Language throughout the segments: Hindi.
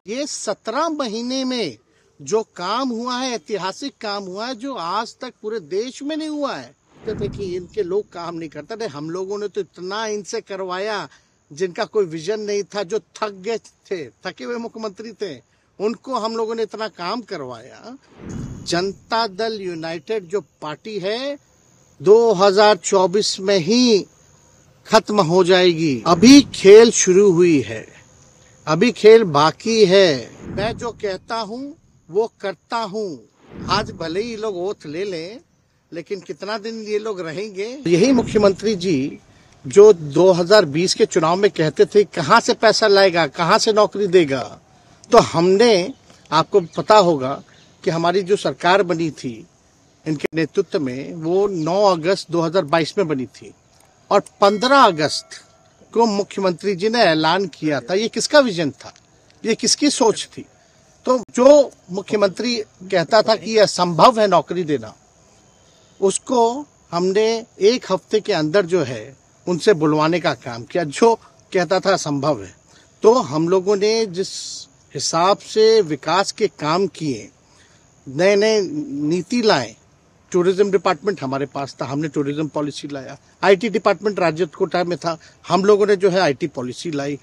ये 17 महीने में जो काम हुआ है, ऐतिहासिक काम हुआ है, जो आज तक पूरे देश में नहीं हुआ है। कहते थे कि इनके लोग काम नहीं करते थे, हम लोगों ने तो इतना इनसे करवाया जिनका कोई विजन नहीं था, जो थक गए थे, थके हुए मुख्यमंत्री थे, उनको हम लोगों ने इतना काम करवाया। जनता दल यूनाइटेड जो पार्टी है 2024 में ही खत्म हो जाएगी। अभी खेल शुरू हुई है, अभी खेल बाकी है। मैं जो कहता हूँ वो करता हूँ। आज भले ही लोग ओथ ले लें, लेकिन कितना दिन ये लोग रहेंगे। यही मुख्यमंत्री जी जो 2020 के चुनाव में कहते थे कहाँ से पैसा लाएगा, कहाँ से नौकरी देगा, तो हमने, आपको पता होगा कि हमारी जो सरकार बनी थी इनके नेतृत्व में, वो 9 अगस्त 2022 में बनी थी और 15 अगस्त को मुख्यमंत्री जी ने ऐलान किया था। ये किसका विजन था, ये किसकी सोच थी? तो जो मुख्यमंत्री कहता था कि यह असंभव है नौकरी देना, उसको हमने एक हफ्ते के अंदर जो है उनसे बुलवाने का काम किया। जो कहता था असंभव है, तो हम लोगों ने जिस हिसाब से विकास के काम किए, नए नए नीति लाए, टूरिज्म डिपार्टमेंट हमारे पास था, हमने टूरिज्म पॉलिसी लाया। आईटी डिपार्टमेंट राज्य कोटा में था, हम लोगों ने जो है आईटी पॉलिसी लाई।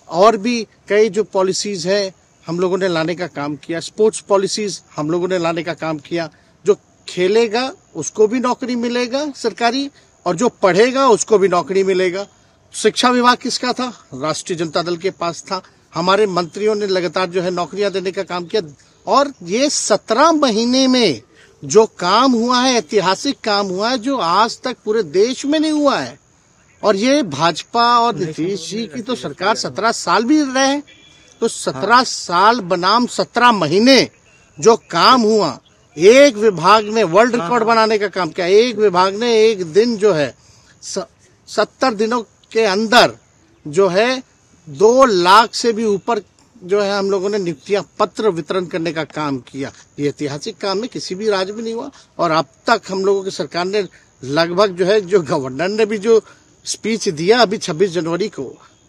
और भी कई जो पॉलिसीज हैं हम लोगों ने लाने का काम किया। स्पोर्ट्स पॉलिसीज हम लोगों ने लाने का काम किया। जो खेलेगा उसको भी नौकरी मिलेगा सरकारी, और जो पढ़ेगा उसको भी नौकरी मिलेगा। शिक्षा विभाग किसका था? राष्ट्रीय जनता दल के पास था। हमारे मंत्रियों ने लगातार जो है नौकरियां देने का काम किया। और ये 17 महीने में जो काम हुआ है, ऐतिहासिक काम हुआ है, जो आज तक पूरे देश में नहीं हुआ है। और ये भाजपा और नीतीश जी की तो सरकार 17 साल भी रहे, तो 17 साल बनाम 17 महीने जो काम हुआ, एक विभाग ने वर्ल्ड रिकॉर्ड बनाने का काम किया। एक विभाग ने एक दिन जो है 70 दिनों के अंदर जो है 2 लाख से भी ऊपर जो है हम लोगों ने नियुक्तियां पत्र वितरण करने का काम किया। ये ऐतिहासिक काम है, किसी भी राज्य में नहीं हुआ। और अब तक हम लोगों की सरकार ने लगभग जो है, जो गवर्नर ने भी जो स्पीच दिया अभी 26 जनवरी को,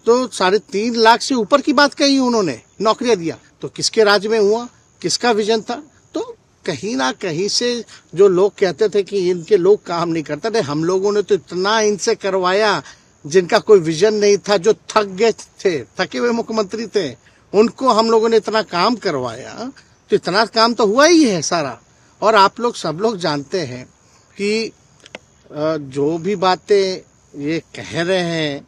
तो 3.5 लाख से ऊपर की बात कही उन्होंने, नौकरियां दिया। तो किसके राज्य में हुआ, किसका विजन था? तो कहीं ना कहीं से जो लोग कहते थे कि इनके लोग काम नहीं करते थे, हम लोगों ने तो इतना इनसे करवाया जिनका कोई विजन नहीं था, जो थक गए थे, थके हुए मुख्यमंत्री थे, उनको हम लोगों ने इतना काम करवाया। तो इतना काम तो हुआ ही है सारा। और आप लोग सब लोग जानते हैं कि जो भी बातें ये कह रहे हैं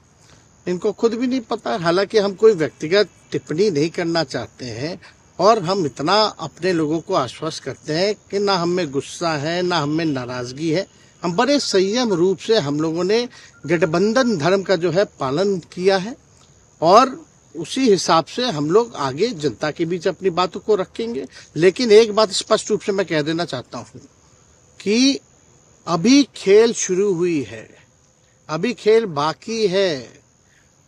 इनको खुद भी नहीं पता। हालांकि हम कोई व्यक्तिगत टिप्पणी नहीं करना चाहते हैं, और हम इतना अपने लोगों को आश्वस्त करते हैं कि ना हमें गुस्सा है, ना हमें नाराजगी है। हम बड़े संयम रूप से हम लोगों ने गठबंधन धर्म का जो है पालन किया है, और उसी हिसाब से हम लोग आगे जनता के बीच अपनी बातों को रखेंगे। लेकिन एक बात स्पष्ट रूप से मैं कह देना चाहता हूँ कि अभी खेल शुरू हुई है, अभी खेल बाकी है।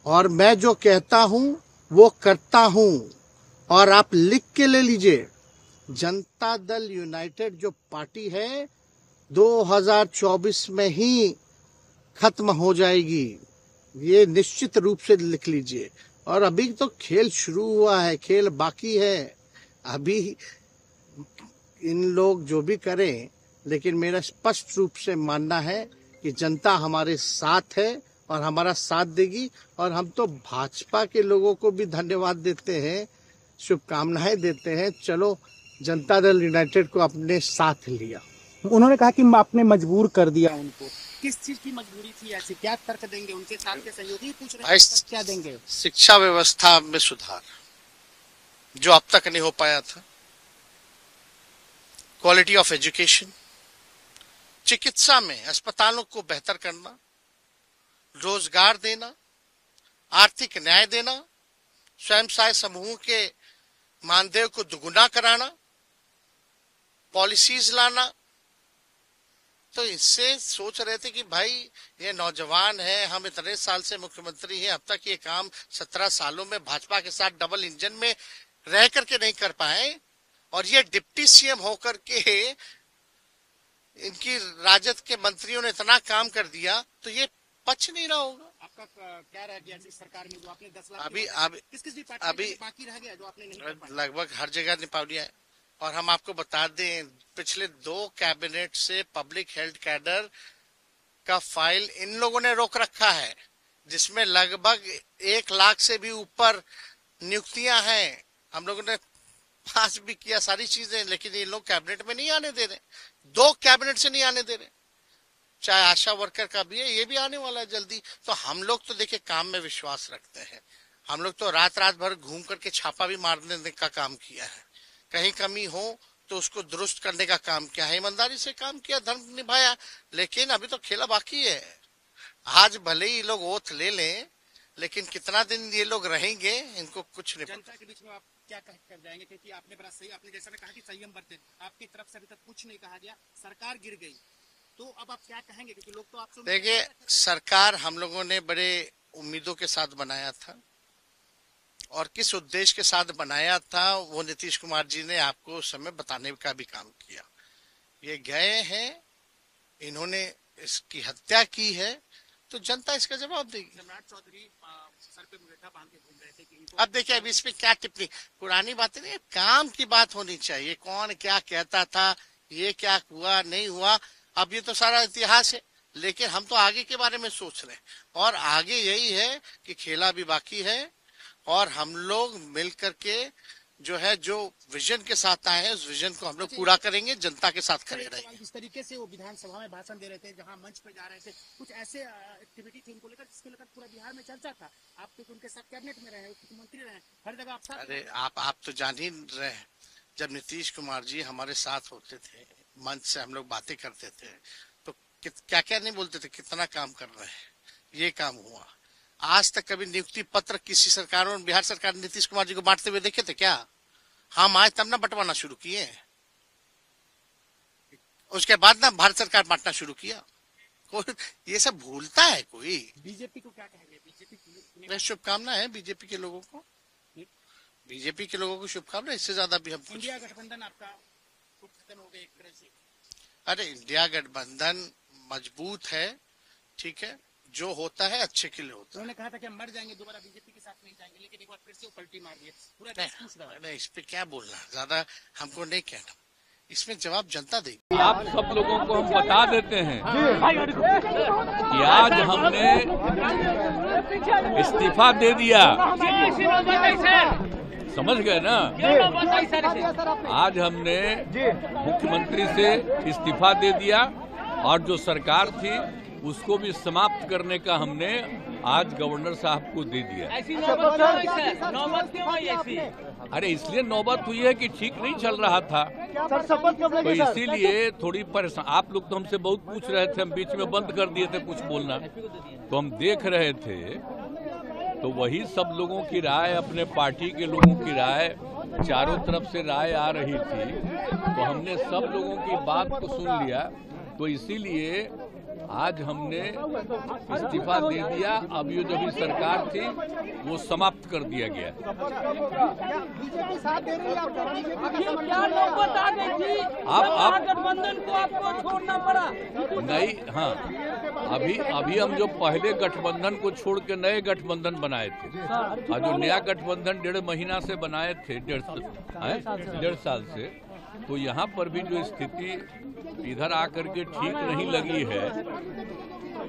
और मैं जो कहता हूँ वो करता हूँ। और आप लिख के ले लीजिए, जनता दल यूनाइटेड जो पार्टी है 2024 में ही खत्म हो जाएगी। ये निश्चित रूप से लिख लीजिए। और अभी तो खेल शुरू हुआ है, खेल बाकी है। अभी इन लोग जो भी करें, लेकिन मेरा स्पष्ट रूप से मानना है कि जनता हमारे साथ है और हमारा साथ देगी। और हम तो भाजपा के लोगों को भी धन्यवाद देते हैं, शुभकामनाएं देते हैं। चलो, जनता दल यूनाइटेड को अपने साथ लिया। उन्होंने कहा कि आपने मजबूर कर दिया उनको। किस चीज की मजबूरी थी? ऐसी क्या तर्क देंगे? उनके साथ के सहयोगी पूछ रहे हैं, क्या देंगे? शिक्षा व्यवस्था में सुधार जो अब तक नहीं हो पाया था, क्वालिटी ऑफ एजुकेशन, चिकित्सा में अस्पतालों को बेहतर करना, रोजगार देना, आर्थिक न्याय देना, स्वयं सहायता समूह के मानदेय को दुगुना कराना, पॉलिसीज लाना। तो इससे सोच रहे थे कि भाई ये नौजवान है, हम इतने साल से मुख्यमंत्री हैं, अब तक ये काम 17 सालों में भाजपा के साथ डबल इंजन में रह करके नहीं कर पाए, और ये डिप्टी सीएम होकर के इनकी राजद के मंत्रियों ने इतना काम कर दिया, तो ये पच नहीं रहा होगा। आपका क्या रह गया इस सरकार में जो आपने 10 लाख अभी किस डिपार्टमेंट बाकी रह गया जो आपने नहीं कर पाया? लगभग हर जगह निपा दिया है। और हम आपको बता दें, पिछले 2 कैबिनेट से पब्लिक हेल्थ कैडर का फाइल इन लोगों ने रोक रखा है, जिसमें लगभग 1 लाख से भी ऊपर नियुक्तियां हैं। हम लोगों ने पास भी किया सारी चीजें, लेकिन ये लोग कैबिनेट में नहीं आने दे रहे। 2 कैबिनेट से नहीं आने दे रहे। चाहे आशा वर्कर का भी है, ये भी आने वाला है जल्दी। तो हम लोग तो देखिए काम में विश्वास रखते हैं। हम लोग तो रात भर घूम करके छापा भी मारने का काम किया है। कहीं कमी हो तो उसको दुरुस्त करने का काम किया है, ईमानदारी से काम किया, धर्म निभाया। लेकिन अभी तो खेला बाकी है। आज भले ही लोग ओथ ले लें, लेकिन कितना दिन ये लोग रहेंगे इनको कुछ नहीं। जनता के बीच में आप क्या कर जाएंगे? क्योंकि आपने बड़ा सही, आपने जैसा कहा कि संयम बरते, आपकी तरफ से अभी तक कुछ नहीं कहा गया, सरकार गिर गई, तो अब आप क्या कहेंगे? क्योंकि लोग तो आपसे देखिए, सरकार हम लोगों ने बड़े उम्मीदों के साथ बनाया था, और किस उद्देश्य के साथ बनाया था वो नीतीश कुमार जी ने आपको उस समय बताने का भी काम किया। ये गए हैं, इन्होंने इसकी हत्या की है, तो जनता इसका जवाब देगी। सम्राट चौधरी सर पे मुरेठा बांध के घूम रहे थे कि अब देखिए, अब इसमें क्या टिप्पणी, पुरानी बातें नहीं, काम की बात होनी चाहिए। कौन क्या कहता था, ये क्या हुआ नहीं हुआ, अब ये तो सारा इतिहास है। लेकिन हम तो आगे के बारे में सोच रहे हैं, और आगे यही है कि खेला भी बाकी है, और हम लोग मिल करके जो है, जो विजन के साथ आए हैं, उस विजन को हम लोग पूरा करेंगे, जनता के साथ खड़े रहेंगे। जिस तरीके से वो विधानसभा में भाषण दे रहे थे, जहां मंच पे जा रहे थे, कुछ ऐसे एक्टिविटी थी उनको लेकर जिसको लेकर पूरा बिहार में चर्चा था। आप तो उनके साथ कैबिनेट में रहे, मुख्यमंत्री रहे, हर जगह आप साथ। अरे आप तो जान ही रहे हैं, जब नीतीश कुमार जी हमारे साथ होते थे, मंच से हम लोग बातें करते थे, तो क्या क्या नहीं बोलते थे, कितना काम कर रहे हैं, ये काम हुआ। आज तक कभी नियुक्ति पत्र किसी सरकारों ने, बिहार सरकार नीतीश कुमार जी को बांटते हुए देखे थे क्या? हम आए तब ना बंटवाना शुरू किए, उसके बाद ना भारत सरकार बांटना शुरू किया। कोई ये सब भूलता है कोई? बीजेपी को क्या कहेंगे? बीजेपी शुभकामना है बीजेपी के लोगों को, बीजेपी के लोगों को शुभकामना। इससे ज्यादा भी हम इंडिया गठबंधन आपका खत्म हो गया एक तरह से। अरे इंडिया गठबंधन मजबूत है, ठीक है, जो होता है अच्छे के लिए होता है। उन्होंने कहा था कि हम मर जाएंगे, दोबारा बीजेपी के साथ नहीं जाएंगे, लेकिन एक बार फिर से वो पलटी मार दिए। पूरा देश पूछ रहा है। नहीं, इस पे क्या बोलना, ज्यादा हमको नहीं कहना, इसमें जवाब जनता देगी। आप सब लोगों को हम बता देते हैं कि आज हमने इस्तीफा दे दिया, समझ गए ना? आज हमने मुख्यमंत्री से इस्तीफा दे दिया, और जो सरकार थी उसको भी समाप्त करने का हमने आज गवर्नर साहब को दे दिया। ऐसी नौबत क्यों आई ऐसी? अरे इसलिए नौबत हुई है कि ठीक नहीं चल रहा था, तो इसीलिए थोड़ी परेशान। आप लोग तो हमसे बहुत पूछ रहे थे, हम बीच में बंद कर दिए थे कुछ बोलना, तो हम देख रहे थे, तो वही सब लोगों की राय, अपने पार्टी के लोगों की राय, चारों तरफ से राय आ रही थी, तो हमने सब लोगों की बात को सुन लिया, तो इसीलिए आज हमने इस्तीफा दे दिया। अब ये जो भी सरकार थी वो समाप्त कर दिया गया। आप गठबंधन को आपको छोड़ना पड़ा? नहीं, हाँ, अभी हम जो पहले गठबंधन को छोड़ के नए गठबंधन बनाए थे, और जो नया गठबंधन 1.5 महीना से बनाए थे, 1.5 साल से, तो यहाँ पर भी जो स्थिति इधर आकर के ठीक नहीं लगी है,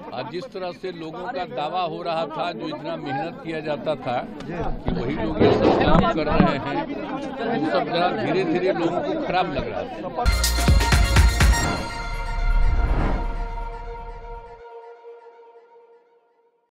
और जिस तरह से लोगों का दावा हो रहा था, जो इतना मेहनत किया जाता था कि वही लोग ये सब काम कर रहे हैं, वो सब जरा धीरे धीरे लोगों को खराब लग रहा था।